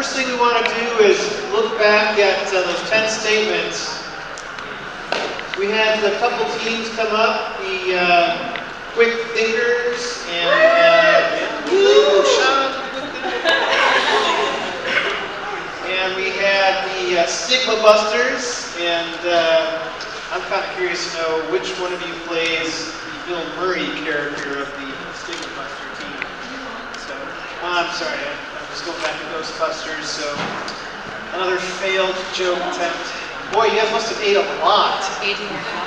first thing we want to do is look back at those 10 statements. We had a couple teams come up, the quick thinkers and we had the stigma busters, and I'm kind of curious to know which one of you plays the Bill Murray character of the stigma buster team. So, I'm sorry, I'm just going back to Ghostbusters, so another failed joke attempt. Boy, you guys must have ate a lot. Aging yourself.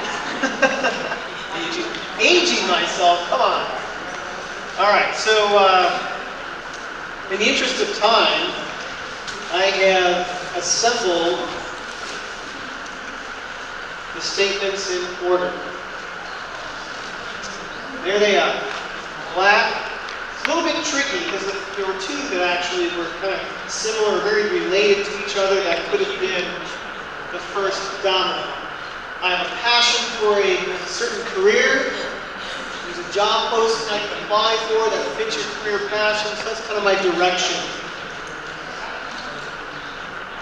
Aging myself, come on. All right, so in the interest of time, I have assembled the statements in order. There they are. Black. It's a little bit tricky because there were two that actually were kind of similar, very related to each other. That could have been the first domino. I have a passion for a certain career. There's a job posting I can apply for that fits your career passion, so that's kind of my direction.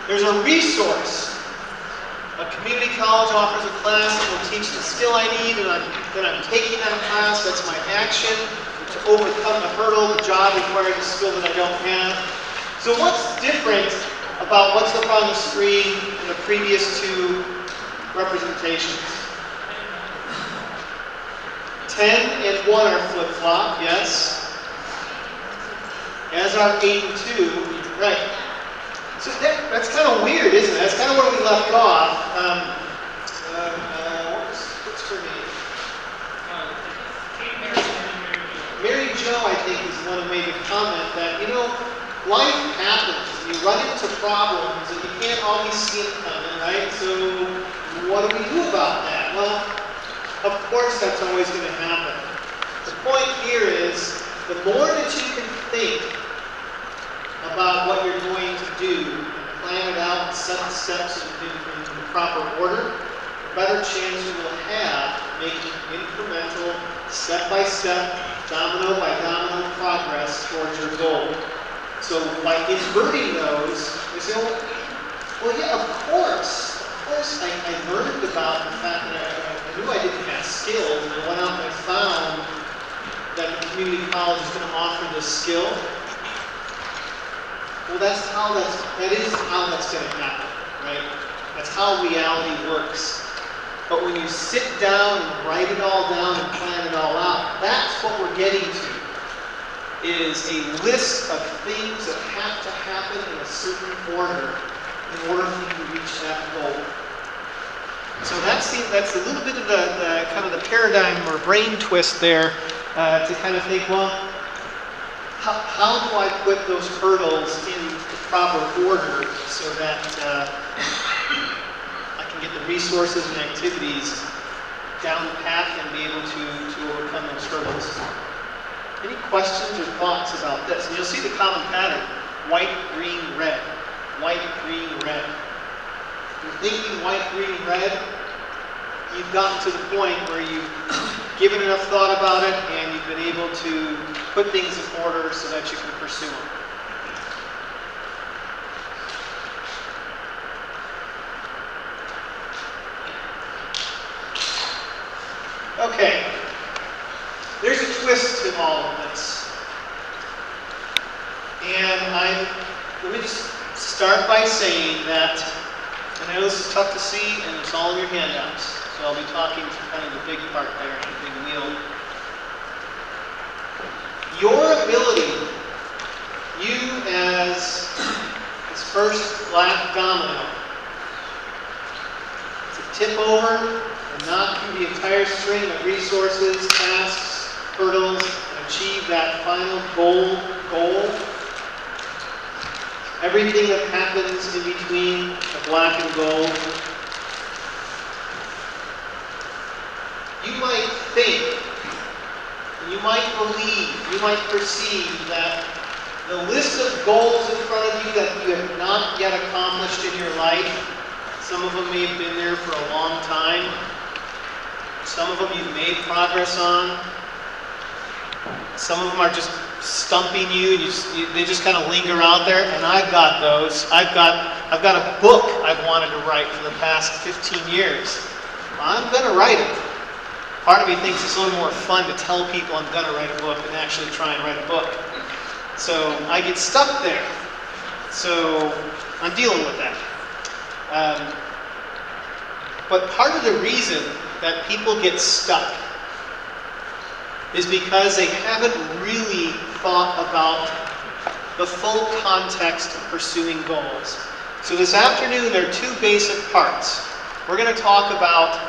There's a resource. A community college offers a class that will teach the skill I need, and I'm taking that class. That's my action to overcome the hurdle. The job requires a skill that I don't have. So what's different about what's up on the screen in the previous two representations? 10 and 1 are flip-flop, yes. As are 8 and 2, right. So that's kind of weird, isn't it? That's kind of where we left off. What's her name? Mary Jo, I think, is the one who made the comment that, you know, life happens. You run into problems and you can't always see them coming, right? So what do we do about that? Well, of course that's always going to happen. The point here is, the more that you can think about what you're going to do, plan it out, and set the steps in the proper order, the better chance you will have making incremental, step-by-step, domino-by-domino progress towards your goal. So by inverting those, you say, well yeah, of course I learned about the fact that I knew I didn't have skills, and I went out and I found that the community college is going to offer this skill. Well, that is how that's going to happen, right? That's how reality works. But when you sit down and write it all down and plan it all out, that's what we're getting to, is a list of things that have to happen in a certain order in order for you to reach that goal. So that's a little bit of the kind of the paradigm or brain twist there to kind of think, well, how do I put those hurdles in the proper order so that I can get the resources and activities down the path and be able to overcome those hurdles? Any questions or thoughts about this? And you'll see the common pattern: white, green, red. White, green, red. You're thinking white, green, red. You've gotten to the point where you've given enough thought about it and you've been able to put things in order so that you can pursue them. Okay. There's a twist to all of this. And let me just start by saying that, and I know this is tough to see and it's all in your handouts, so I'll be talking to kind of the big part there, the big wheel. Your ability, you as this first black domino, to tip over and knock through the entire string of resources, tasks, hurdles, and achieve that final goal. Everything that happens in between the black and gold. You might think, you might believe, you might perceive that the list of goals in front of you that you have not yet accomplished in your life, some of them may have been there for a long time, some of them you've made progress on, some of them are just stumping you, and they just kind of linger out there, and I've got those. I've got a book I've wanted to write for the past 15 years. I'm going to write it. Part of me thinks it's a little more fun to tell people I'm going to write a book than actually try and write a book. So I get stuck there. So I'm dealing with that. But part of the reason that people get stuck is because they haven't really thought about the full context of pursuing goals. So this afternoon, there are two basic parts. We're going to talk about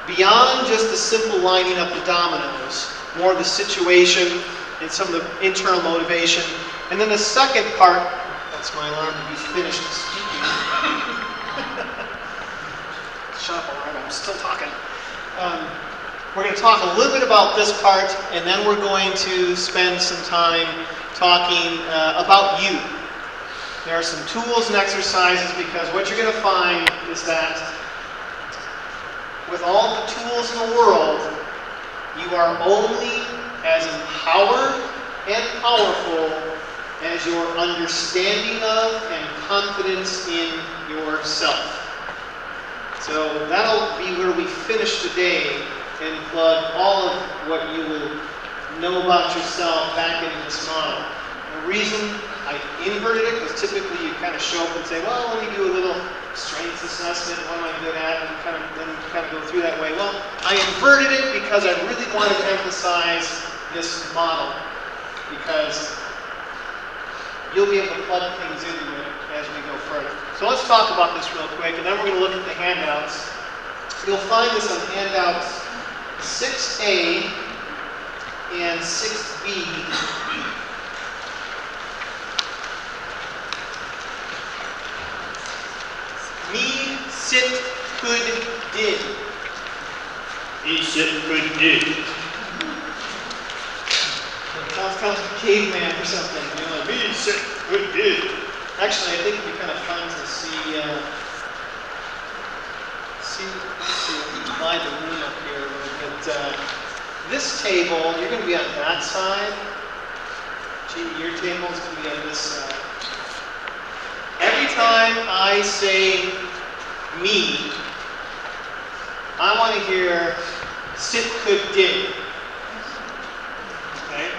beyond just the simple lining up the dominoes, more of the situation and some of the internal motivation. And then the second part, that's my alarm to be finished speaking. Shut up, alarm, I'm still talking. We're going to talk a little bit about this part, and then we're going to spend some time talking about you. There are some tools and exercises, because what you're going to find is that with all the tools in the world, you are only as empowered and powerful as your understanding of and confidence in yourself. So that'll be where we finish today and plug all of what you will know about yourself back into this model. The reason I inverted it was typically you kind of show up and say, well, let me do a little strengths assessment, what am I good at, and then kind of go through that way. Well, I inverted it because I really wanted to emphasize this model, because you'll be able to plug things into it as we go further. So let's talk about this real quick, and then we're going to look at the handouts. You'll find this on handouts 6A and 6B. Me, sit, could, did. Me, sit, could, did. Sounds kind of like a caveman or something. You know, like, me, sit, could, did. Actually, I think it'd be kind of fun to see, divide the room up here a little bit. This table, you're going to be on that side. Gee, your table is going to be on this side. Every time I say me, I want to hear sit, could, did. Okay?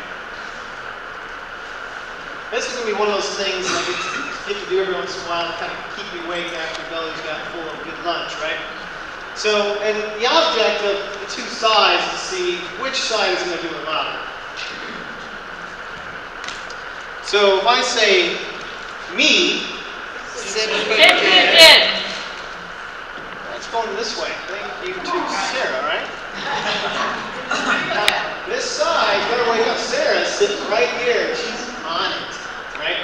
This is going to be one of those things I get to do every once in a while to kind of keep you awake after your belly's got full of good lunch, right? So, and the object of the two sides is to see which side is going to do it louder. So if I say me, Sit, did. it's going this way. Thank you to Sarah, right? Now, this side, better wake up Sarah, sitting right here. She's on it, right?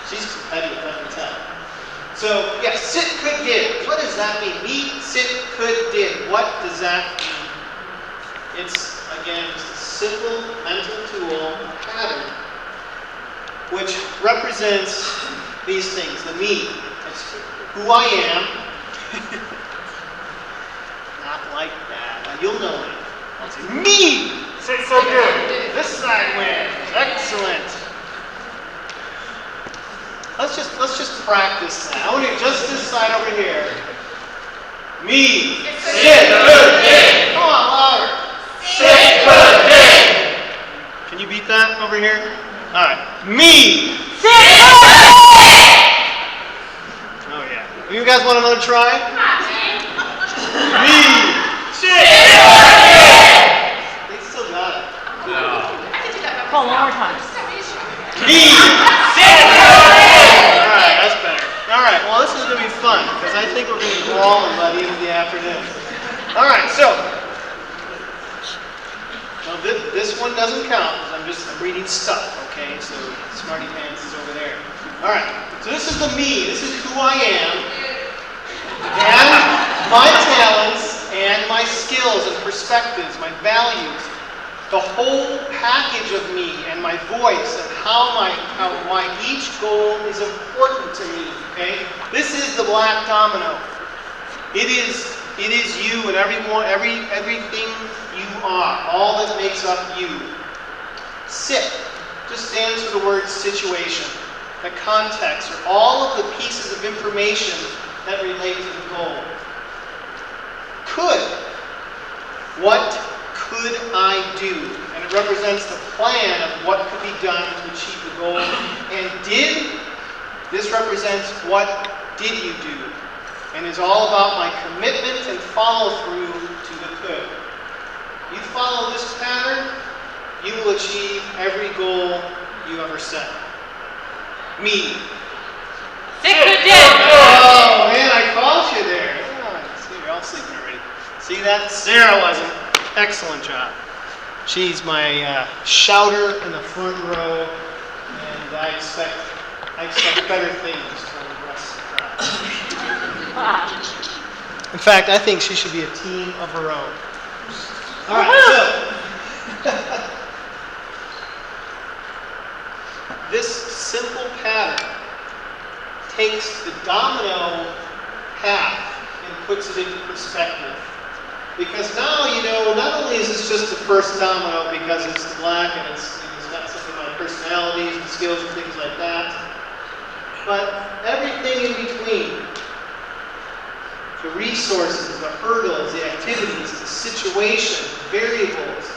She's competitive, I can tell. So, yeah, sit, could, did. What does that mean? Me, sit, could, did. What does that mean? It's, again, just a simple mental tool, a pattern, which represents these things. The me, it's who I am. Not like that. Now, you'll know it. I'll say, me! Sit, so good. This side wins. Excellent. Let's just practice that. I want to do just this side over here. Me. Sit, good, did. Come on, louder. Sit, could, did. Can you beat that over here? All right. Me. Sit, Oh yeah. You guys want another try? Me. Sit, They still got it. Come on, one more time. Me. Alright, that's better. Alright, well this is going to be fun, because I think we're going to be brawling by the end of the afternoon. Alright, so, now this one doesn't count, because I'm reading stuff, okay? So, Smarty Pants is over there. Alright, so this is the me, this is who I am, and my talents, and my skills and perspectives, my values. The whole package of me and my voice and why each goal is important to me. Okay, this is the black domino. It is you and everything you are, all that makes up you. Sit. just stands for the word situation, the context, or all of the pieces of information that relate to the goal. Could. What could I do? And it represents the plan of what could be done to achieve the goal. And did, this represents what did you do? And is all about my commitment and follow through to the could. You follow this pattern, you will achieve every goal you ever set. Me. Sit, could, did. Oh man, I caught you there. Oh, see, you're all sleeping already. See that? Sarah wasn't. Excellent job. She's my shouter in the front row, and I expect better things from the rest of the crowd. In fact, I think she should be a team of her own. All right, so this simple pattern takes the domino path and puts it into perspective. Because now, you know, not only is this just the first domino because it's black and it's got something like personalities and skills and things like that, but everything in between, the resources, the hurdles, the activities, the situation, variables,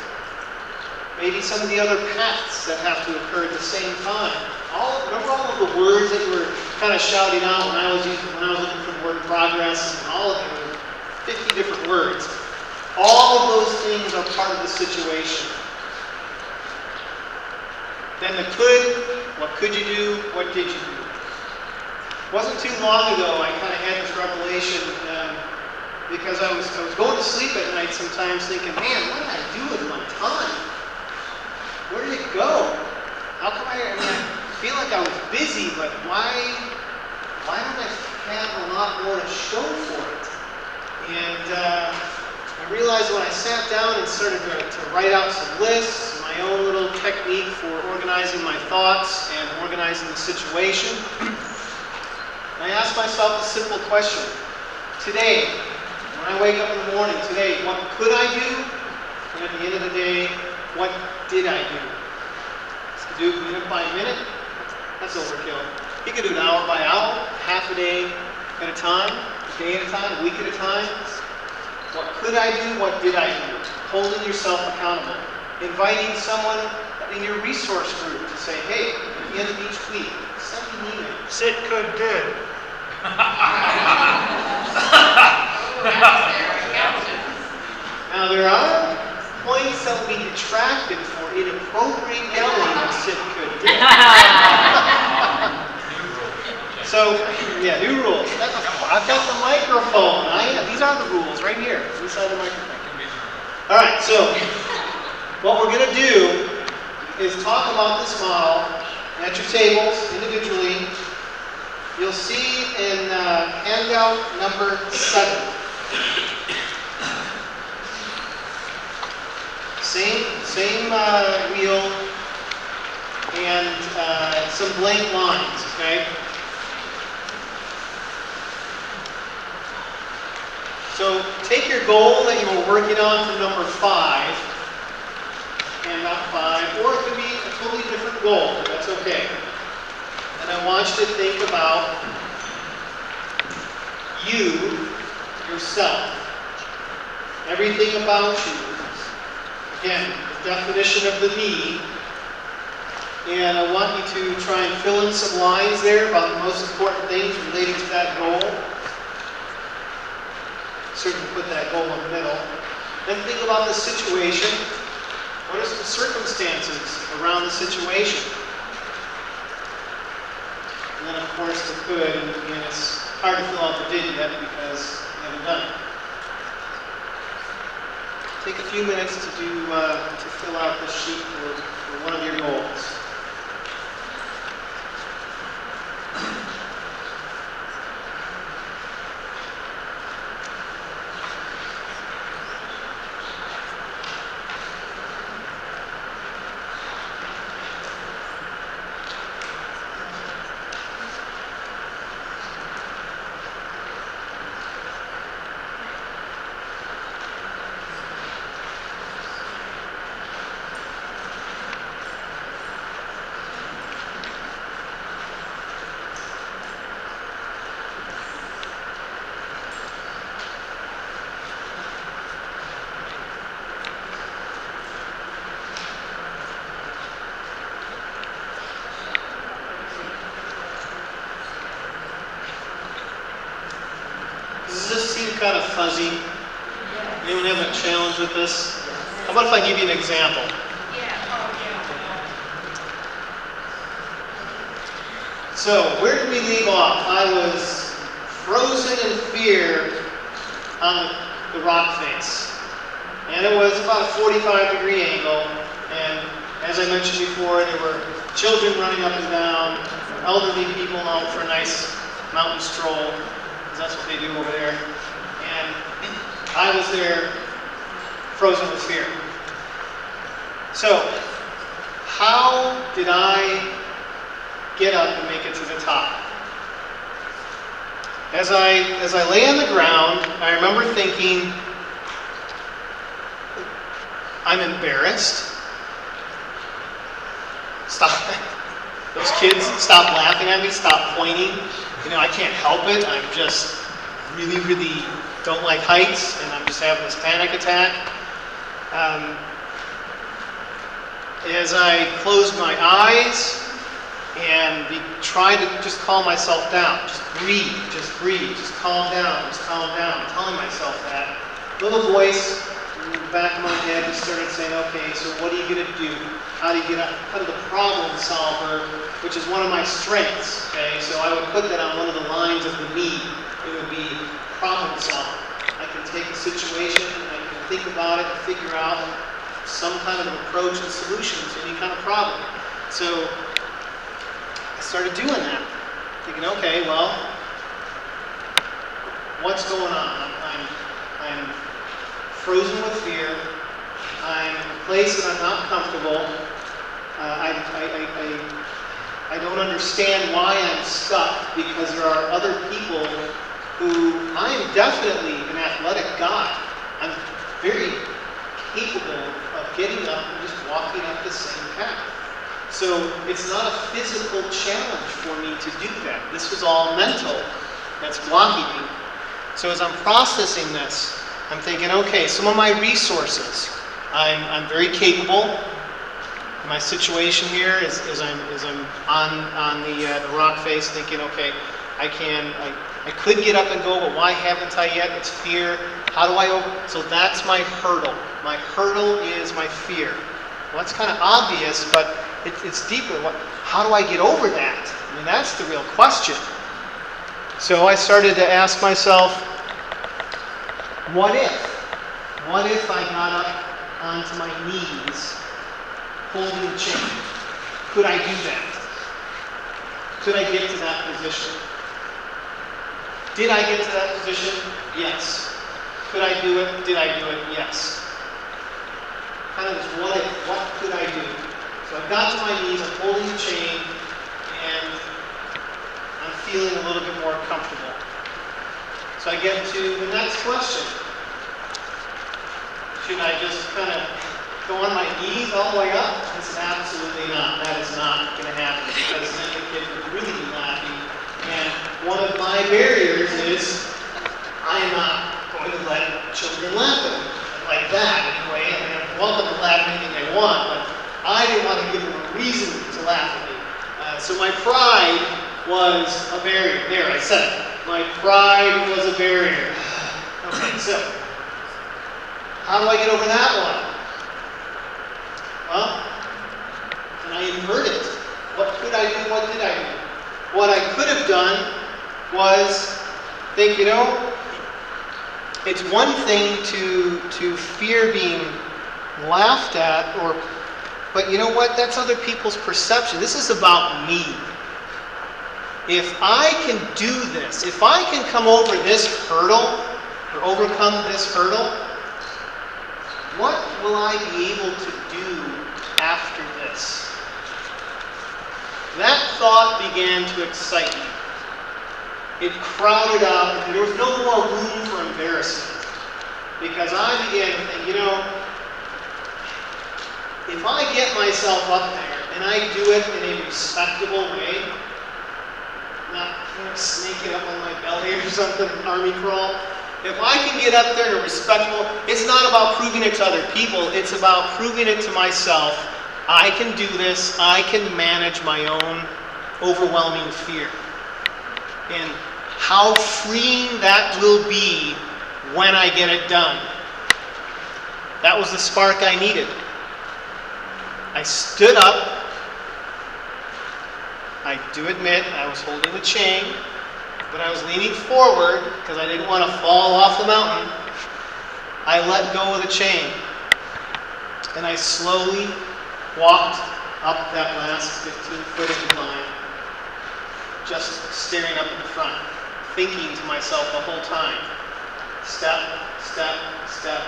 maybe some of the other paths that have to occur at the same time. Remember all of the words that were kind of shouting out when I was looking for the word progress, and all of them were 50 different words. All of those things are part of the situation. Then the could, what could you do, what did you do? It wasn't too long ago I kind of had this revelation because I was going to sleep at night sometimes thinking, man, what did I do with my time? Where did it go? How come I feel like I was busy, but why don't I have a lot more to show for it? And I realized when I sat down and started to write out some lists, my own little technique for organizing my thoughts and organizing the situation, I asked myself a simple question. Today, when I wake up in the morning, today, what could I do? And at the end of the day, what did I do? So do it minute by minute? That's overkill. You can do it hour by hour, half a day at a time, a day at a time, a week at a time. What could I do? What did I do? Holding yourself accountable. Inviting someone in your resource group to say, hey, at the end of each week, send me an email. Sit, could, did. Now there are points that will be detracted for inappropriate yelling of sit, could, did. So, yeah, new rules. I've got the microphone. These are the rules right here, inside the microphone. All right, so what we're going to do is talk about this model at your tables individually. You'll see in handout number 7. Same wheel and some blank lines, okay? So take your goal that you were working on for number 5, and not 5, or it could be a totally different goal, but that's okay. And I want you to think about you, yourself, everything about you. Again, the definition of the me, and I want you to try and fill in some lines there about the most important things relating to that goal. Certainly put that goal in the middle. Then think about the situation. What are the circumstances around the situation? And then of course the could, and it's hard to fill out the did yet because you haven't done it. Take a few minutes to fill out the sheet for one of your goals. Does this seem kind of fuzzy? Anyone have a challenge with this? How about if I give you an example? So, where did we leave off? I was frozen in fear on the rock face. And it was about a 45-degree angle. And as I mentioned before, there were children running up and down, elderly people out for a nice mountain stroll, because that's what they do over there. And I was there, frozen with fear. So, how did I get up and make it to the top? As I lay on the ground, I remember thinking, I'm embarrassed. Stop. Those kids, stop laughing at me, stop pointing. You know, I can't help it. I'm just really, really don't like heights, and I'm just having this panic attack. As I closed my eyes and tried to just calm myself down, just breathe, just calm down, I'm telling myself that. Little voice in the back of my head just started saying, okay, so what are you going to do? How do you get up? Kind of the problem solver, which is one of my strengths, okay? So I would put that on one of the lines of the me. It would be problem solver. I can take a situation, I can think about it, and figure out some kind of an approach and solution to any kind of problem. So I started doing that, thinking, okay, well, what's going on? I'm frozen with fear. I'm in a place that I'm not comfortable. I don't understand why I'm stuck, because there are other people who, I am definitely an athletic guy. I'm very capable of getting up and just walking up the same path. So it's not a physical challenge for me to do that. This was all mental that's blocking me. So as I'm processing this, I'm thinking, okay, some of my resources. I'm very capable. My situation here is I'm on the rock face, thinking, okay, I could get up and go, but why haven't I yet? It's fear. How do I so that's my hurdle. My hurdle is my fear. Well, that's kind of obvious, but it's deeper. How do I get over that? I mean, that's the real question. So I started to ask myself, what if? What if I got up onto my knees, holding the chain? Could I do that? Could I get to that position? Did I get to that position? Yes. Could I do it? Did I do it? Yes. Kind of this what if, what could I do? So I got to my knees, I'm holding the chain, and I'm feeling a little bit more comfortable. So I get to the next question. Should I just kind of go on my knees all the way up? It's absolutely not. That is not going to happen, because then the kid would really be laughing. And one of my barriers is I am not going to let children laugh at me like that anyway. I mean, I'm welcome to laugh at anything they want, but I didn't want to give them a reason to laugh at me. So my pride was a barrier. There, I said it. My pride was a barrier. Okay, so how do I get over that one? Well, and I invert it. What could I do? What did I do? What I could have done was think, it's one thing to fear being laughed at, but you know what? That's other people's perception. This is about me. If I can do this, if I can come over this hurdle, or overcome this hurdle, what will I be able to do after this? That thought began to excite me. It crowded out, and there was no more room for embarrassment. Because I began to think, if I get myself up there and I do it in a respectable way, not snake it up on my belly or something, army crawl. If I can get up there in a respectable, it's not about proving it to other people, it's about proving it to myself. I can do this, I can manage my own overwhelming fear. And how freeing that will be when I get it done. That was the spark I needed. I stood up. I do admit I was holding the chain, but I was leaning forward because I didn't want to fall off the mountain. I let go of the chain, and I slowly walked up that last 15-foot incline, just staring up at the front, thinking to myself the whole time, step, step, step,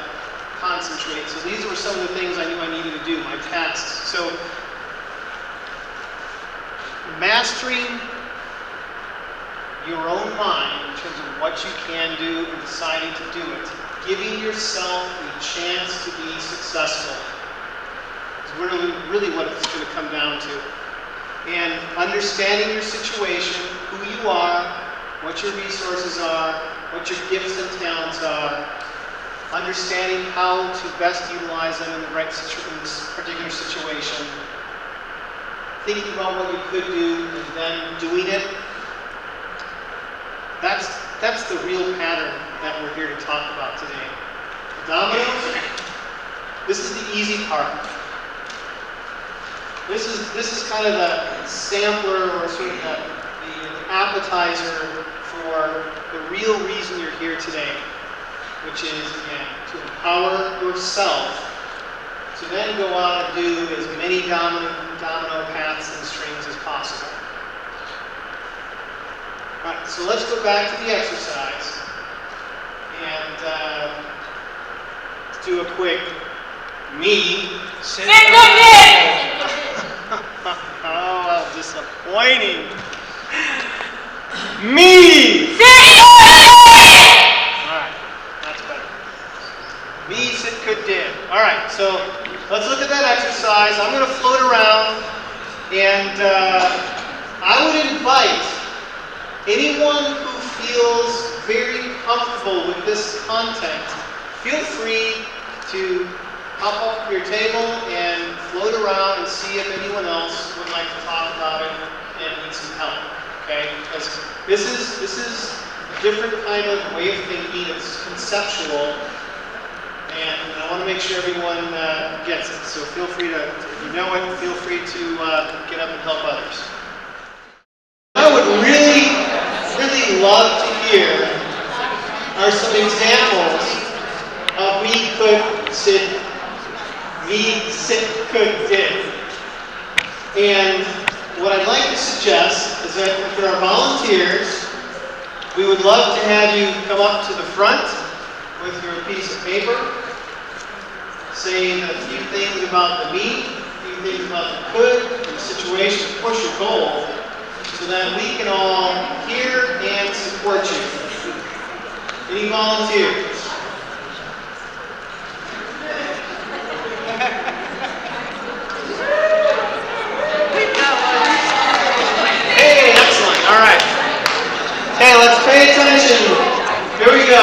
concentrate. So these were some of the things I knew I needed to do, my tasks. So mastering your own mind in terms of what you can do and deciding to do it, giving yourself the chance to be successful is really what it's going to come down to. And understanding your situation, who you are, what your resources are, what your gifts and talents are, understanding how to best utilize them in this particular situation, thinking about what you could do and then doing it. That's the real pattern that we're here to talk about today. The dominoes, this is the easy part. This is kind of the sampler or sort of the appetizer for the real reason you're here today, which is, again, to empower yourself to then go out and do as many domino paths and strings as possible. All right, so let's go back to the exercise and do a quick me. Say good day! Oh, how disappointing. Me! Say good day! Alright, that's better. Me, sit, could, did. Alright, so let's look at that exercise. I'm going to float around, and I would invite anyone who feels very comfortable with this content, feel free to hop up from your table and float around and see if anyone else would like to talk about it and need some help. Okay? Because this is a different kind of way of thinking. It's conceptual, and I want to make sure everyone gets it. So feel free to, if you know it, feel free to get up and help others. I would really love to hear are some examples of me, could, sit, could, did. And what I'd like to suggest is that if there are volunteers, we would love to have you come up to the front with your piece of paper, saying a few things about the me, a few things about the could, and the situation, of course your goal, so that we can all hear and support you. Any volunteers? Hey, excellent. All right. Hey, let's pay attention. Here we go.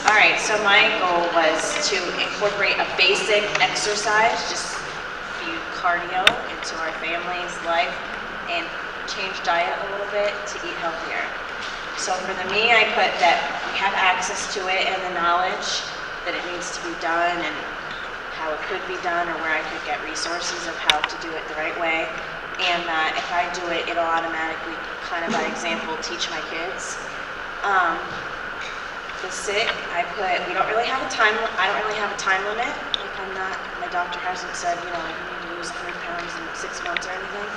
All right, so my goal was to incorporate a basic exercise, just few cardio into our family's life, and change diet a little bit to eat healthier. So for the me, I put that we have access to it and the knowledge that it needs to be done and how it could be done, or where I could get resources of how to do it the right way. And if I do it, it'll automatically, kind of by example, teach my kids. The sit, I put, we don't really have a time, I don't really have a time limit. Like my doctor hasn't said, you need to lose 100 pounds in 6 months or anything.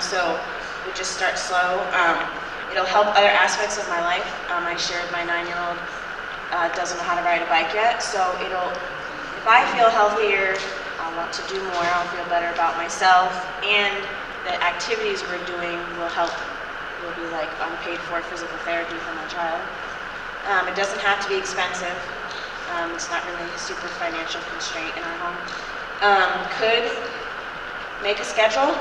So we just start slow. It'll help other aspects of my life. I shared my 9-year-old doesn't know how to ride a bike yet, so if I feel healthier, I'll want to do more, I'll feel better about myself, and the activities we're doing will be like unpaid for physical therapy for my child. It doesn't have to be expensive. It's not really a super financial constraint in our home. Could make a schedule,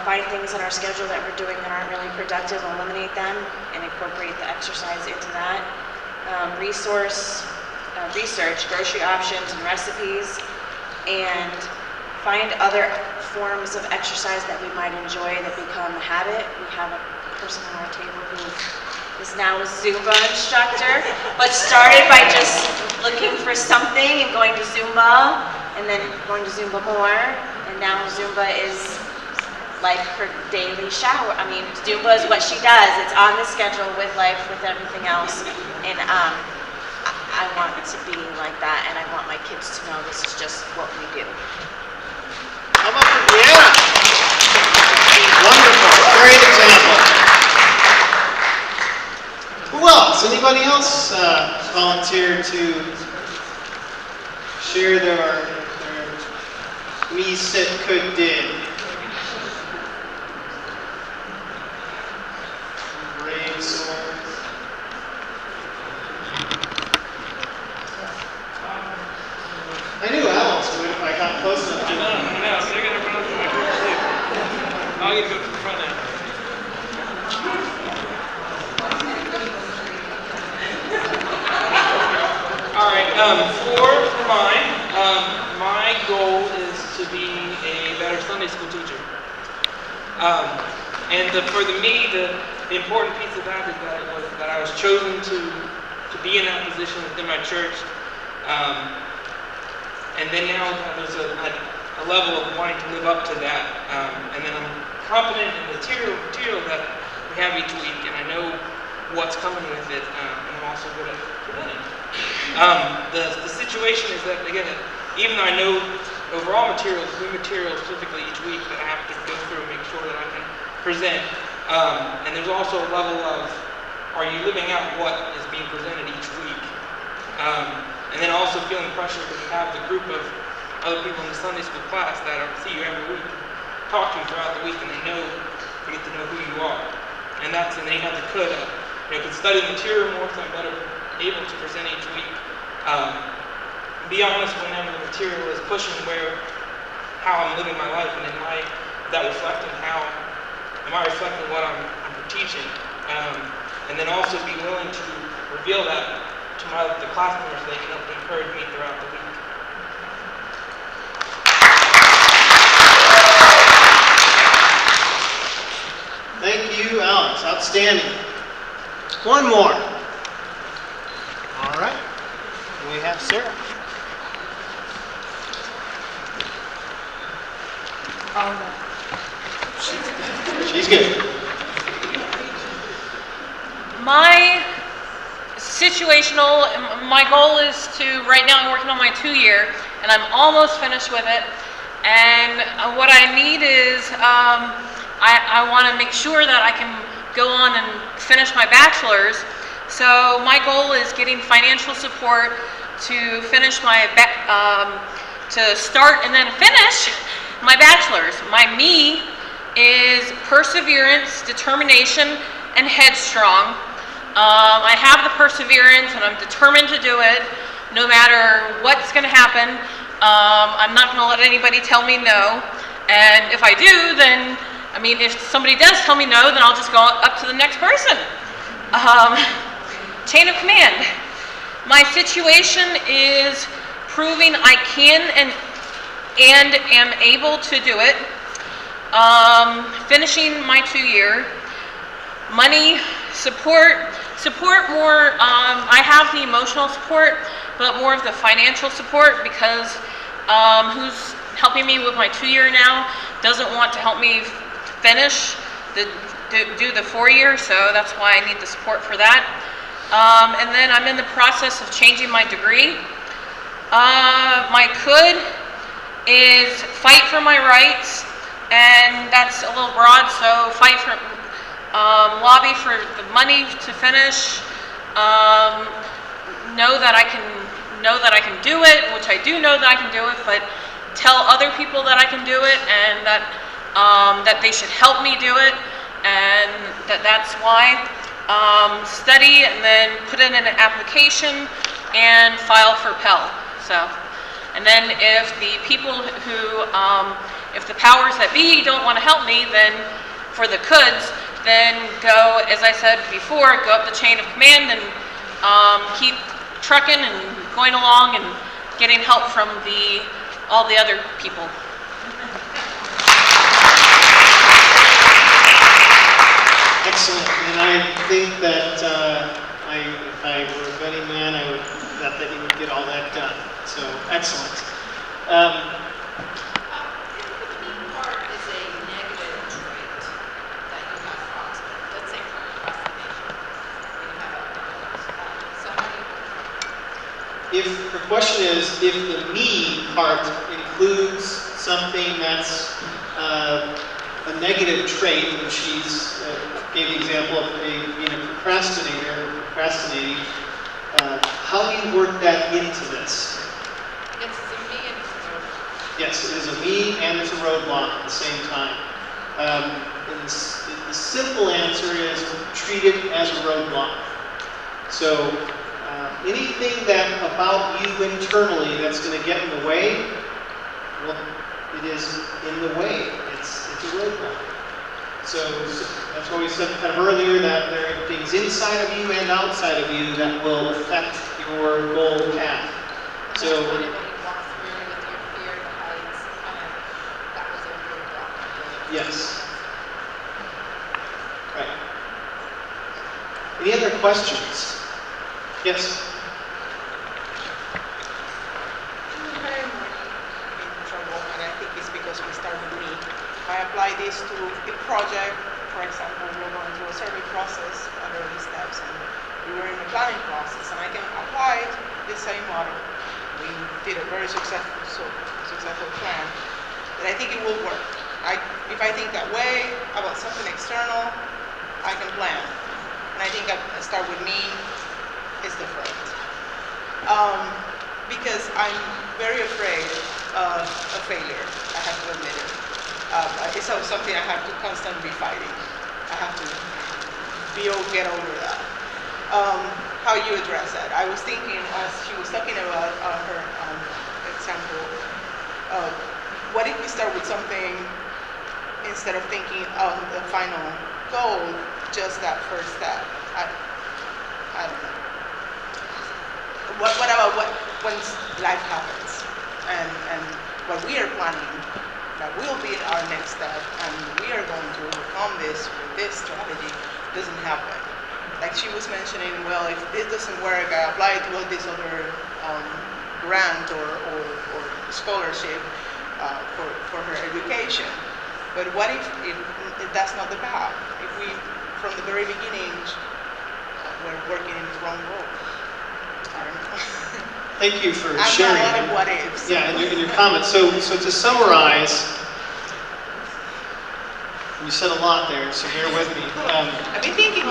find things in our schedule that we're doing that aren't really productive, eliminate them, and incorporate the exercise into that. Research grocery options and recipes, and find other forms of exercise that we might enjoy that become a habit. We have a person on our table who is now a Zumba instructor, but started by just looking for something and going to Zumba, and then going to Zumba more, and now Zumba is like her daily shower. I mean, Zumba is what she does. It's on the schedule with life, with everything else, and I want to be like that, and I want my kids to know this is just what we do. How about for, yeah. Wonderful, great example. Who else? Anybody else volunteer to share their me, sit, could, did? Brainstorm. I knew Alice would if I got close enough to I know, so they're gonna run through my group too. I'll get to go to the front end. All right, for mine, my goal is to be a better Sunday school teacher. And the important piece of that is that I was chosen to be in that position within my church. And then now there's a level of wanting to live up to that. And then I'm confident in the material that we have each week, and I know what's coming with it, and I'm also good at presenting. The situation is that, again, even though I know overall materials, new materials typically each week that I have to go through and make sure that I can present, and there's also a level of, are you living out what is being presented each week? And then also feeling pressure because you have the group of other people in the Sunday school class that see you every week, talk to you throughout the week, and they get to know who you are. And they have the could study the material more, so I'm better able to present each week. Be honest whenever the material is pushing how I'm living my life, and am I reflecting what I'm teaching? And then also be willing to reveal that to the class members so they can help encourage me throughout the week. Thank you, Alex. Outstanding. One more. All right. We have Sarah. She's good. My my goal is to, right now I'm working on my 2-year, and I'm almost finished with it. And what I need is, I want to make sure that I can go on and finish my bachelor's. So my goal is getting financial support to finish to start and then finish my bachelor's. My me is perseverance, determination, and headstrong. I have the perseverance and I'm determined to do it no matter what's going to happen. I'm not going to let anybody tell me no. And if I do, then, if somebody does tell me no, then I'll just go up to the next person. Chain of command. My situation is proving I can and am able to do it. Finishing my 2-year. Money, support more, I have the emotional support, but more of the financial support because who's helping me with my 2-year now doesn't want to help me finish do the 4-year, so that's why I need the support for that. And then I'm in the process of changing my degree. My could is fight for my rights, and that's a little broad, so fight for lobby for the money to finish, know that I can do it, which I do know that I can do it, but tell other people that I can do it, and that they should help me do it, and that's why. Study and then put in an application and file for Pell. So, and then if the people who, if the powers that be don't want to help me, then for the coulds, then go, as I said before, go up the chain of command and keep trucking and going along and getting help from all the other people. Excellent, and I think that if I were a betting man, I would bet that he would get all that done. So, excellent. If the B part is a negative trait that you have problems with, let's say procrastination, and you have so how do you? If the question is, if the me part includes something that's a negative trait, and she's gave the example of being a procrastinator, or procrastinating, how do you work that into this? It's a me and it's a roadblock. Yes, it is a me and there's a roadblock at the same time. And the simple answer is treat it as a roadblock. So anything that about you internally that's going to get in the way, well, it is in the way. It's a roadblock. So that's why we said kind of earlier that there are things inside of you and outside of you that will affect your goal path. And So that's kind of what you walk through with your fear, the heights, kind of, that was a roadblock. yes. Right. Any other questions? Yes. Very morning in trouble, and I think it's because we start with me. I apply this to a project. For example, we're going through a survey process at early steps, and we were in the planning process, and I can apply the same model. We did a very successful plan, but I think it will work. If I think that way about something external, I can plan, and I think I start with me is different. Because I'm very afraid of failure, I have to admit it. It's something I have to constantly be fighting. I have to get over that. How you address that? I was thinking, as she was talking about her example, what if we start with something, instead of thinking of the final goal, just that first step? I don't know. What about when life happens and what we are planning, that will be our next step, and we are going to overcome this with this strategy, doesn't happen. Like she was mentioning, well, if this doesn't work, I apply to this other grant or scholarship for her education. But what if that's not the path? If we, from the very beginning, we're working in the wrong road? I don't know. Thank you for I've sharing. got a lot of what ifs. Yeah, in your comments. So to summarize, you said a lot there, so bear with me. I've been thinking.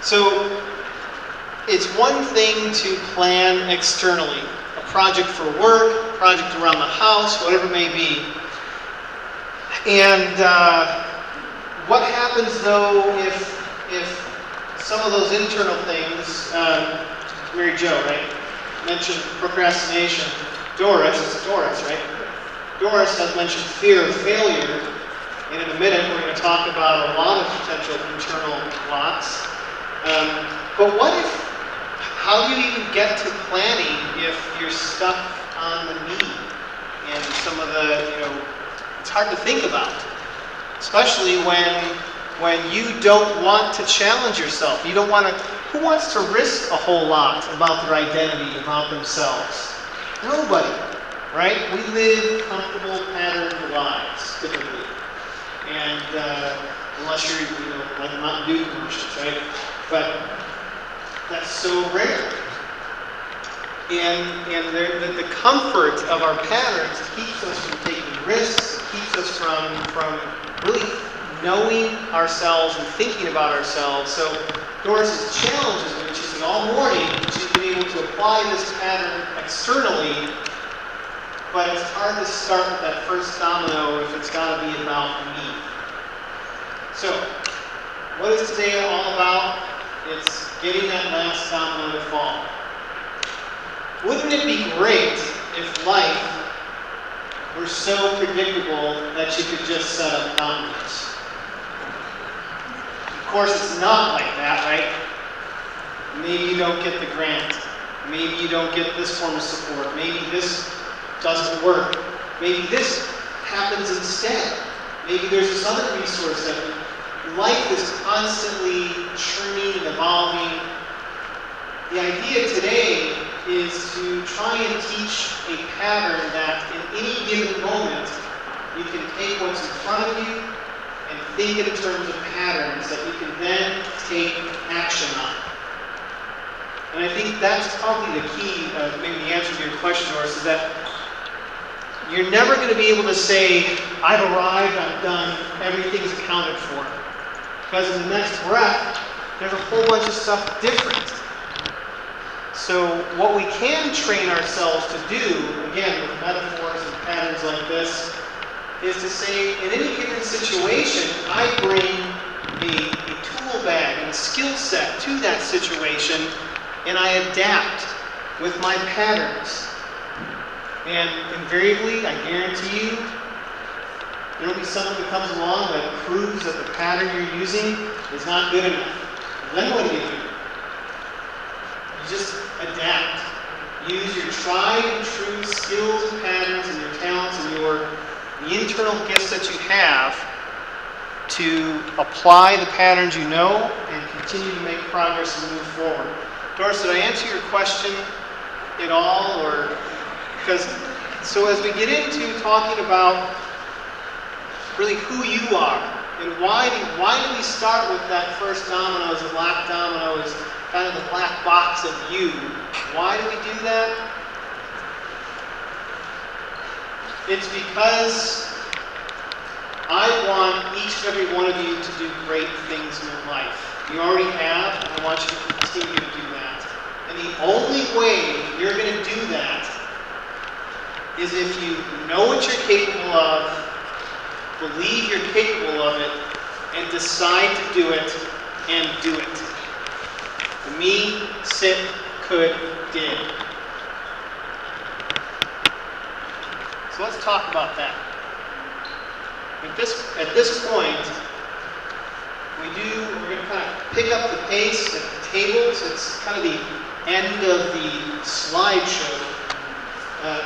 So it's one thing to plan externally, a project for work, a project around the house, whatever it may be. And what happens though if some of those internal things, Mary Jo, right, mentioned procrastination. Doris, right? Doris has mentioned fear of failure, and in a minute we're going to talk about a lot of potential internal blocks. But what if, how do you even get to planning if you're stuck on the me and some of the, it's hard to think about, especially when you don't want to challenge yourself. You don't want to. Who wants to risk a whole lot about their identity, about themselves? Nobody, right? We live comfortable, patterned lives, typically. And unless you're, like the Mountain Dew commercials, right? But that's so rare. And the comfort of our patterns keeps us from taking risks, keeps us from really knowing ourselves and thinking about ourselves. So Doris's challenge is when she's been all morning, she's been able to apply this pattern externally, but it's hard to start with that first domino if it's got to be about me. So, what is today all about? It's getting that last domino to fall. Wouldn't it be great if life were so predictable that you could just set up boundaries? Of course, it's not like that, right? Maybe you don't get the grant. Maybe you don't get this form of support. Maybe this doesn't work. maybe this happens instead. Maybe there's this other resource that life is constantly churning and evolving. The idea today is to try and teach a pattern that in any given moment you can take what's in front of you and think in terms of patterns that you can then take action on. And I think that's probably the key, maybe the answer to your question, Doris, is that you're never going to be able to say, I've arrived, I'm done, everything's accounted for. Because in the next breath, there's a whole bunch of stuff different. So what we can train ourselves to do, again, with metaphors and patterns like this, is to say, in any given situation, I bring a tool bag and a skill set to that situation, and I adapt with my patterns. And invariably, I guarantee you, there will be someone who comes along that proves that the pattern you're using is not good enough. And then what do? You just adapt. Use your tried and true skills and patterns and your talents and the internal gifts that you have to apply the patterns you know and continue to make progress and move forward. Doris, did I answer your question at all? Or because so as we get into talking about really who you are and why do we start with that first domino as a black domino as kind of the black box of you? Why do we do that? It's because I want each and every one of you to do great things in your life. You already have, and I want you to continue to do that. And the only way you're going to do that is if you know what you're capable of, believe you're capable of it, and decide to do it, and do it. Me, sit, could, did. So let's talk about that. At this point, we're going to kind of pick up the pace at the tables. It's kind of the end of the slideshow.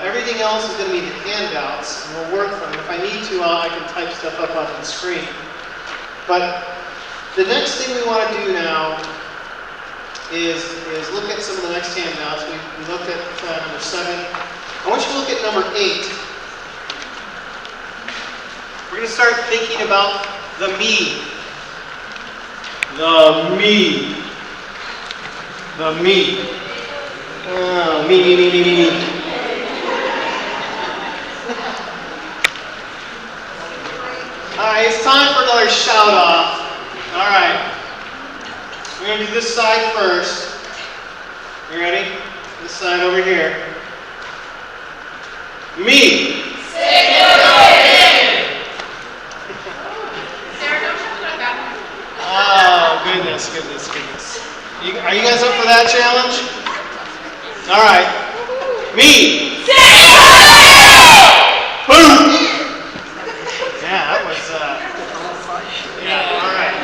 Everything else is going to be the handouts, and we'll work from them. If I need to, I can type stuff up on the screen. But the next thing we want to do now is look at some of the next handouts. We looked at number 7. I want you to look at number 8. We're going to start thinking about the me. The me. The me. Oh, me. Alright, it's time for another shout off. Alright. We're going to do this side first. You ready? This side over here. Me. Oh, goodness. Are you guys up for that challenge? All right. Me. Boom. Yeah, that was, yeah, all right.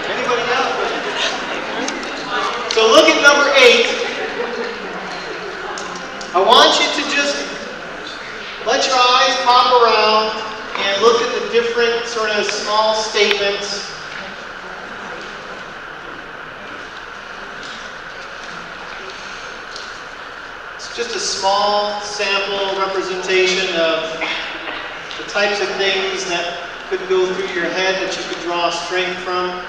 Anybody else? So look at number 8. I want you to just let your eyes pop around and look at the different sort of small statements. It's just a small sample representation of the types of things that could go through your head that you could draw strength from.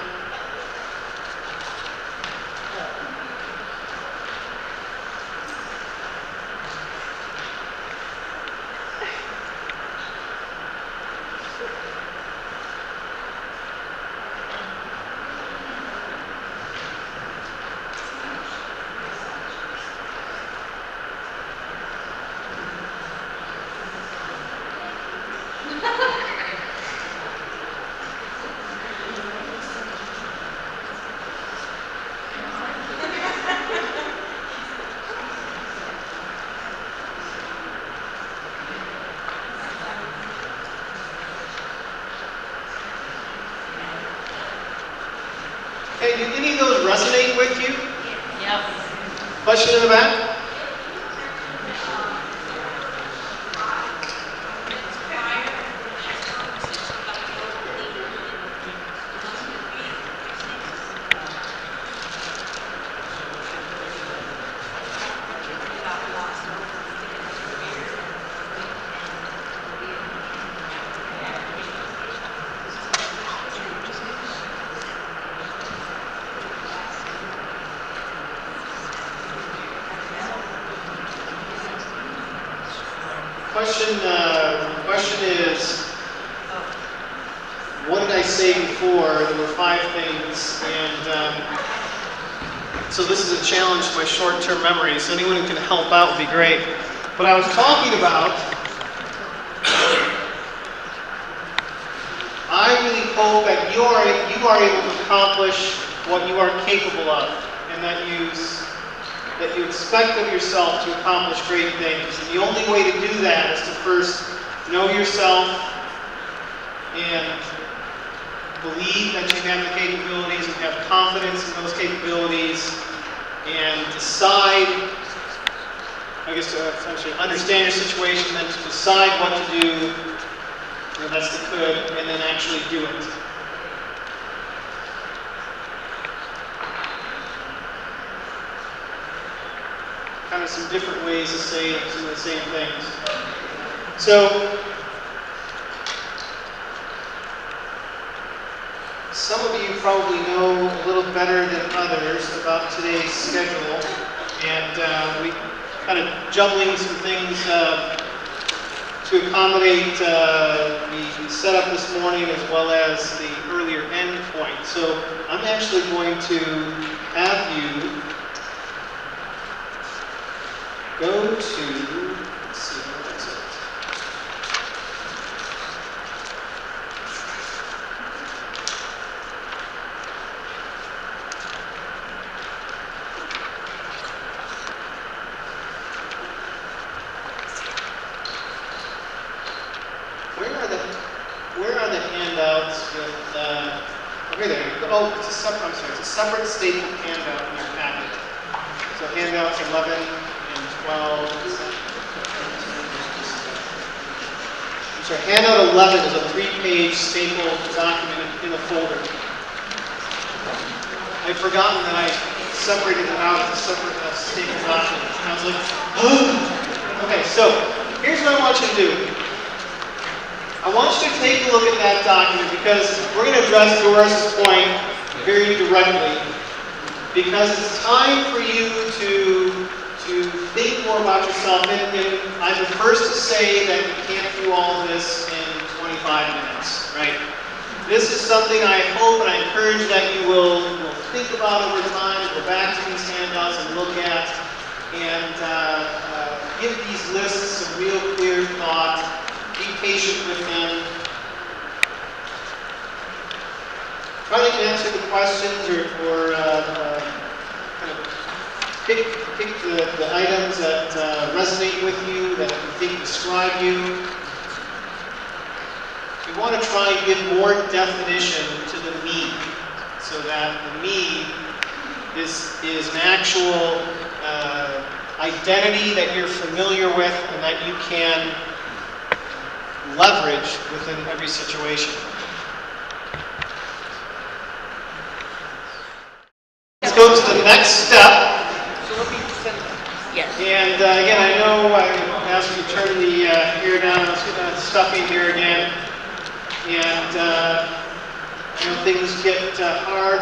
Okay, do any of those resonate with you? Yep. Question in the back? question is, what did I say before? There were 5 things, and so this is a challenge to my short-term memory, so anyone who can help out would be great. What I was talking about, I really hope that you are able to accomplish what you are capable of, and that you expect of yourself to accomplish great things. And the only way to do that is to first know yourself and believe that you have the capabilities and have confidence in those capabilities, and decide, I guess to essentially understand your situation, then to decide what to do, that's the could, and then actually do it. Kind of some different ways to say some of the same things. So, some of you probably know a little better than others about today's schedule, and we kind of juggling some things to accommodate the setup this morning as well as the earlier end point. So I'm actually going to have you go to, let's see, what is it? Where are the handouts with, okay, there you go. Oh, it's a separate, I'm sorry, it's a separate stapled handout in your packet. So handouts 11 and 12. I'm sorry, handout 11 is a 3-page stapled document in a folder. I'd forgotten that I separated it out as a separate stapled document. And I was like, oh. Okay, so here's what I want you to do. I want you to take a look at that document, because we're going to address Doris's point very directly, because it's time for you to think more about yourself. And I'm the first to say that you can't do all of this in 25 minutes, right? This is something I hope and I encourage that you will think about over time, go back to these handouts and look at, and give these lists some real clear thought. Be patient with them. Try to answer the questions or kind of pick the items that resonate with you, that you think describe you. You want to try and give more definition to the me, so that the me is an actual identity that you're familiar with and that you can leverage within every situation. Let's go to the next step. Yes. And again, I know I asked you to turn the hair down. I was stuffing here again. And things get hard,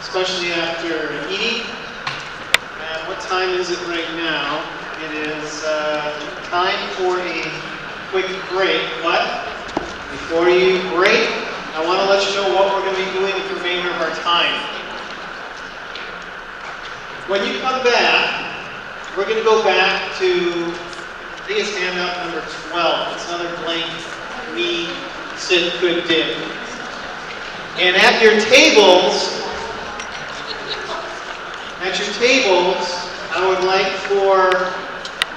especially after eating. And what time is it right now? It is time for a quick break, but before you break, I want to let you know what we're going to be doing with the remainder of our time. When you come back, we're going to go back to, I think it's handout number 12. It's another blank, me, sit, could, did. And at your tables, I would like for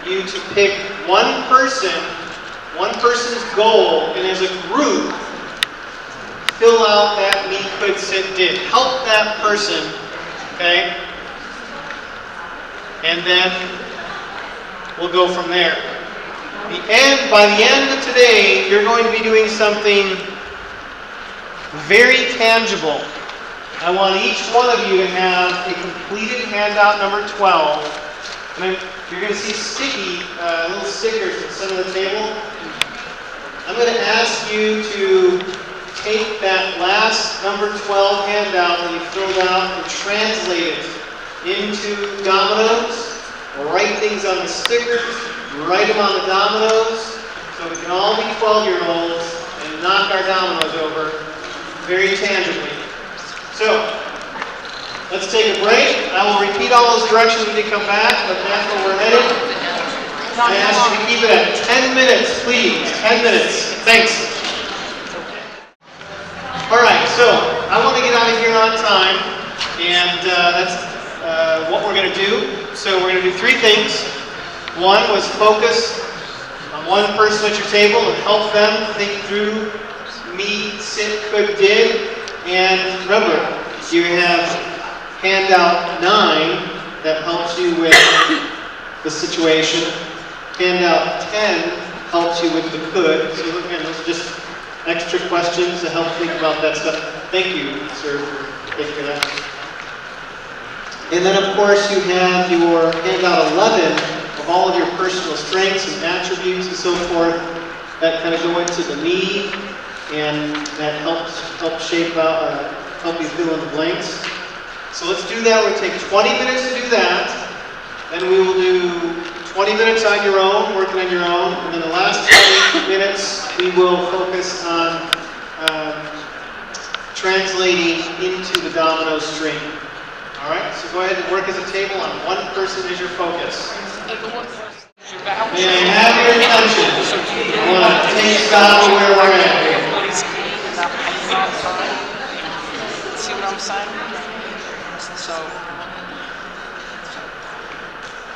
you to pick one person's goal, and as a group, fill out that me, could, sit, did. Help that person, okay? And then we'll go from there. By the end of today, you're going to be doing something very tangible. I want each one of you to have a completed handout number 12. And you're going to see sticky little stickers at the center of the table. I'm going to ask you to take that last number 12 handout that you filled out and translate it into dominoes, or write things on the stickers, write them on the dominoes, so we can all be 12-year-olds and knock our dominoes over very tangibly. So, let's take a break. I will repeat all those directions when you come back, but that's where we're headed. I ask you to keep it at 10 minutes, please. 10 minutes. Thanks. All right, so I want to get out of here on time, and that's what we're going to do. So we're going to do 3 things. One was focus on one person at your table and help them think through me, sit, could, did. And remember, you have handout 9 that helps you with the situation. Handout 10 helps you with the could. So again, those are just extra questions to help think about that stuff. Thank you, sir, for taking that. And then, of course, you have your handout 11 of all of your personal strengths and attributes and so forth that kind of go into the me, and that help shape out, help you fill in the blanks. So let's do that. We'll take 20 minutes to do that. Then we will do 20 minutes on your own, working on your own, and then the last 20 minutes we will focus on translating into the domino string. All right, so go ahead and work as a table on one person as your focus. May I have your attention? I want to take stock of where we're at here. See what I'm saying? So,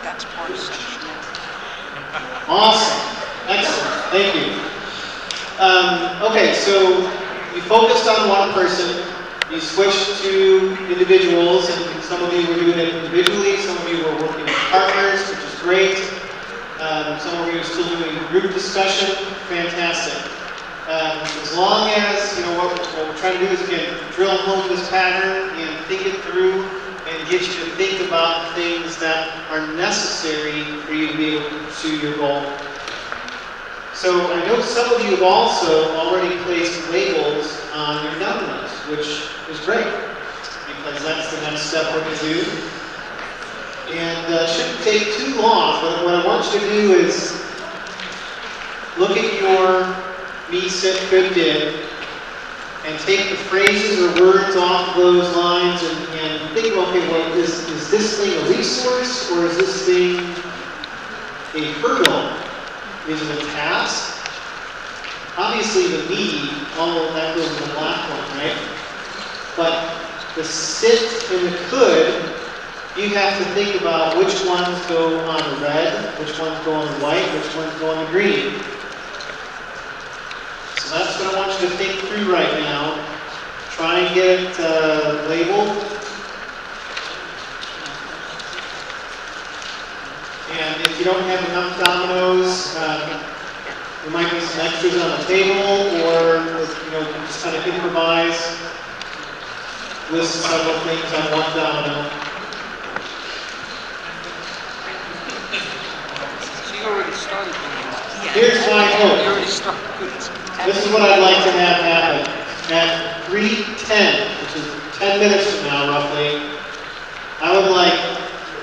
that's part of section. Awesome. Excellent. Thank you. Okay, so you focused on one person. You switched to individuals, and some of you were doing it individually. Some of you were working with partners, which is great. Some of you are still doing group discussion. Fantastic. As long as, you know, what we're trying to do is, again, drill home this pattern and think it through and get you to think about things that are necessary for you to be able to pursue your goal. So I know some of you have also already placed labels on your dominoes, which is great, because that's the next step we're going to do. And it shouldn't take too long, but what I want you to do is look at your me, sit, could, did, and take the phrases or words off of those lines and think, okay, well, is this thing a resource, or is this thing a hurdle? Is it a task? Obviously the me, all of that goes in the black one, right? But the sit and the could, you have to think about which ones go on the red, which ones go on the white, which ones go on the green. So that's what I want you to think through right now. Try and get it labeled. And if you don't have enough dominoes, there might be some extras on the table, or you know, just kind of improvise. List several things on one domino. So you already started doing that. Here's my hope. You already started. This is what I'd like to have happen. At 3:10, which is 10 minutes from now roughly, I would like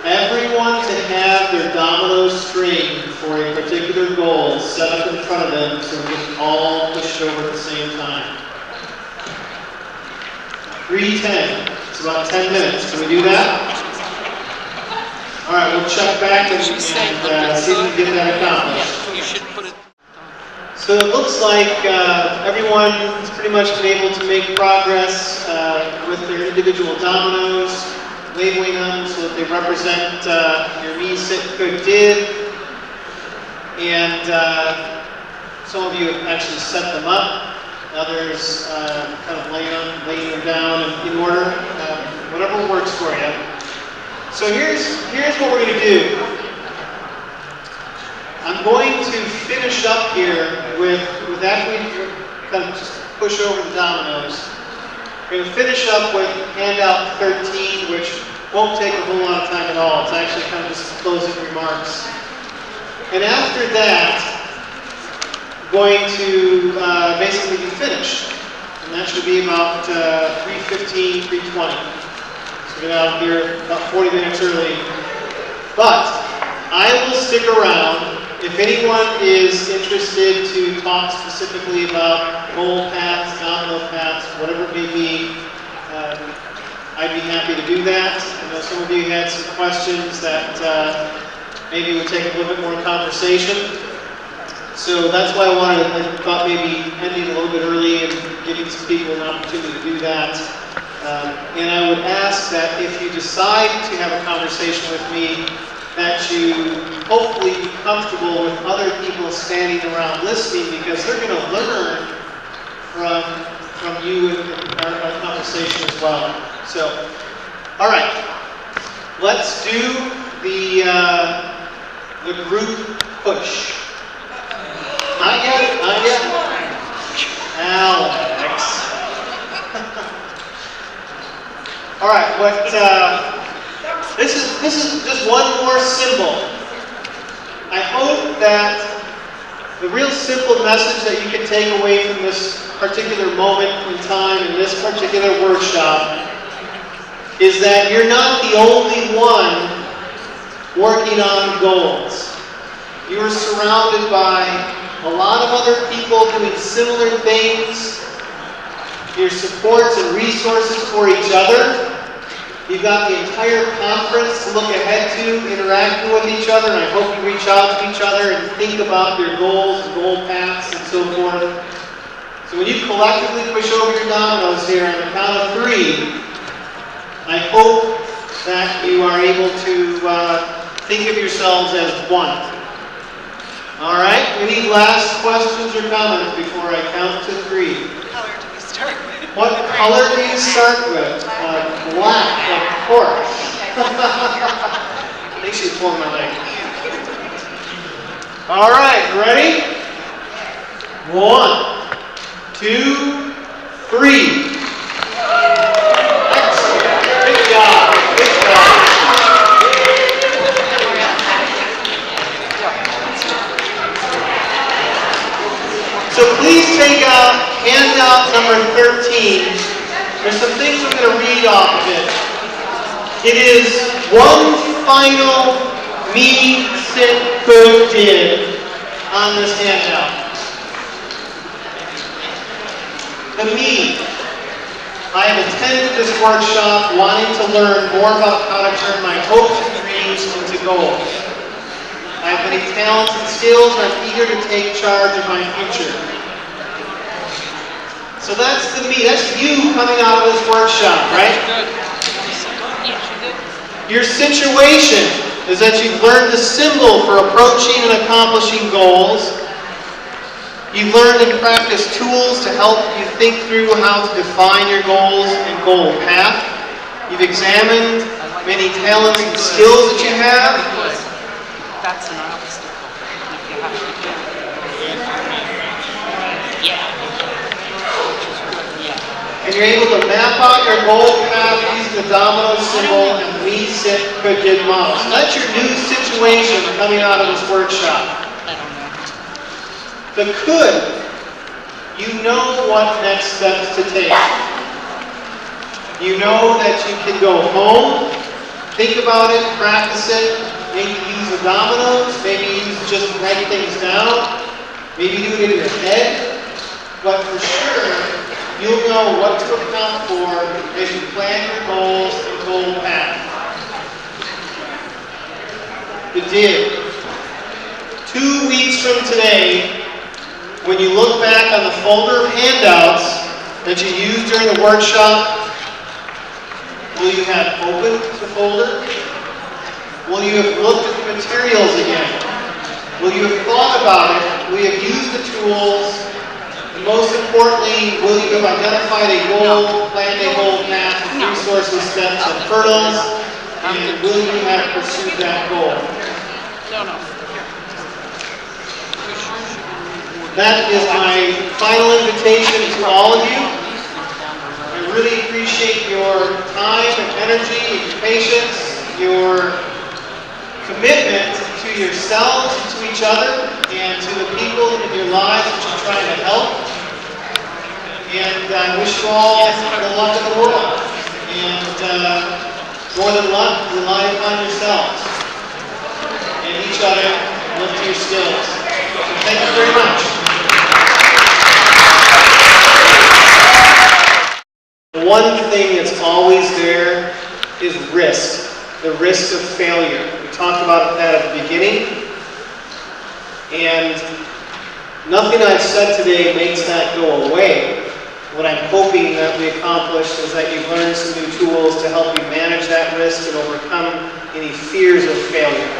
everyone to have their domino string for a particular goal set up in front of them so we can all push it over at the same time. 3:10. It's about 10 minutes. Can we do that? All right, we'll check back and see if we can get that accomplished. You should put it. So it looks like everyone's pretty much been able to make progress with their individual dominoes, labeling them so that they represent your me, sit, could, did. And some of you have actually set them up. Others kind of laying them down in order. Whatever works for you. So here's what we're going to do. I'm going to finish up here with after we kind of just push over the dominoes. We're going to finish up with handout 13, which won't take a whole lot of time at all. It's actually kind of just closing remarks. And after that, going to basically be finished. And that should be about 3:15, 3:20. So get out here about 40 minutes early. But I will stick around if anyone is interested to talk specifically about goal paths, domino paths, whatever it may be, I'd be happy to do that. I know some of you had some questions that maybe would take a little bit more conversation. So that's why I thought maybe ending a little bit early and giving some people an opportunity to do that. And I would ask that if you decide to have a conversation with me, that you hopefully be comfortable with other people standing around listening, because they're going to learn from you in our conversation as well. So, all right, let's do the group push. Not yet, not yet. Alex. All right, this is just one more symbol. I hope that the real simple message that you can take away from this particular moment in time in this particular workshop is that you're not the only one working on goals. You are surrounded by a lot of other people doing similar things. Your supports and resources for each other. You've got the entire conference to look ahead to, interacting with each other, and I hope you reach out to each other and think about your goals, goal paths, and so forth. So when you collectively push over your dominoes here on the count of 3, I hope that you are able to think of yourselves as one. All right, we need last questions or comments before I count to 3. What color do we start with? What color do you start with? Black, of course. I think she's pulling my leg. All right, ready? 1, 2, 3. Excellent. Good job. Good job. So please take out handout number 13. There's some things I'm going to read off of it. It is one final me, sit, good, did on this handout. The me. I have attended this workshop wanting to learn more about how to turn my hopes and dreams into goals. I have many talents and skills, and I'm eager to take charge of my future. So that's the me, that's you coming out of this workshop, right? Your situation is that you've learned the symbol for approaching and accomplishing goals. You've learned and practiced tools to help you think through how to define your goals and goal path. You've examined many talents and skills that you have. That's an obstacle. You have to do it. And you're able to map out your goal path using the domino symbol and the me, sit, could, did model. So that's your new situation coming out of this workshop. The could, you know what next steps to take. You know that you can go home, think about it, practice it, maybe use the dominoes, maybe just write things down, maybe do it in your head, but for sure, you'll know what to account for as you plan your goals and goal path. The did. 2 weeks from today, when you look back on the folder of handouts that you used during the workshop, will you have opened the folder? Will you have looked at the materials again? Will you have thought about it? Will you have used the tools? And most importantly, will you have identified a goal, planned a goal path, resources, steps, and hurdles? And will you have pursued that goal? That is my final invitation to all of you. I really appreciate your time and energy, your patience, your commitment to yourselves, to each other, and to the people in your lives that you're trying to help. And I wish you all the luck in the world. And more than luck, rely upon yourselves and each other look to your skills. Thank you very much. One thing that's always there is risk, the risk of failure. We talked about that at the beginning, and nothing I've said today makes that go away. What I'm hoping that we accomplished is that you've learned some new tools to help you manage that risk and overcome any fears of failure.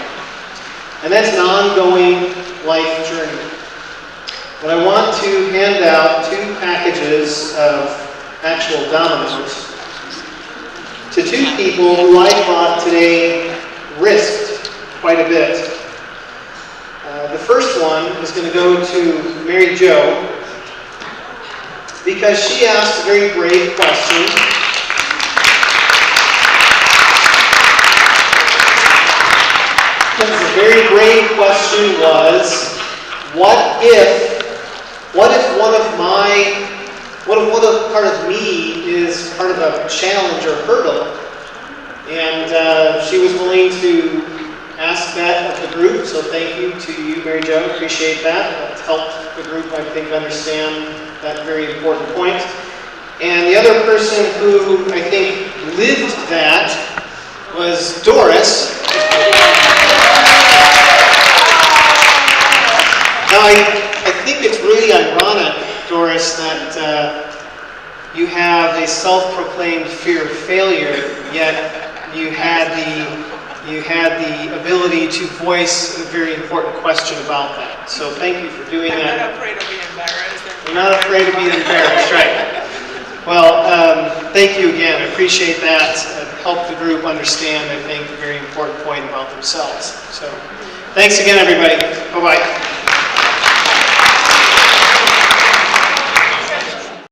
And that's an ongoing life journey. But I want to hand out 2 packages of actual dominoes to 2 people who I thought today risked quite a bit. The first one is going to go to Mary Jo, because she asked a very brave question. The very brave question was, what if part of me is part of a challenge or hurdle? And she was willing to ask that of the group, so thank you to you, Mary Jo, appreciate that. That's helped the group, I think, understand that very important point. And the other person who I think lived that was Doris. Now, I think it's really ironic, Doris, that you have a self-proclaimed fear of failure, yet you had the ability to voice a very important question about that. So thank you for doing that. I'm not afraid of being embarrassed. You're not afraid of being embarrassed, right? Well, thank you again. I appreciate that. Help the group understand, I think, a very important point about themselves. So thanks again, everybody. Bye-bye.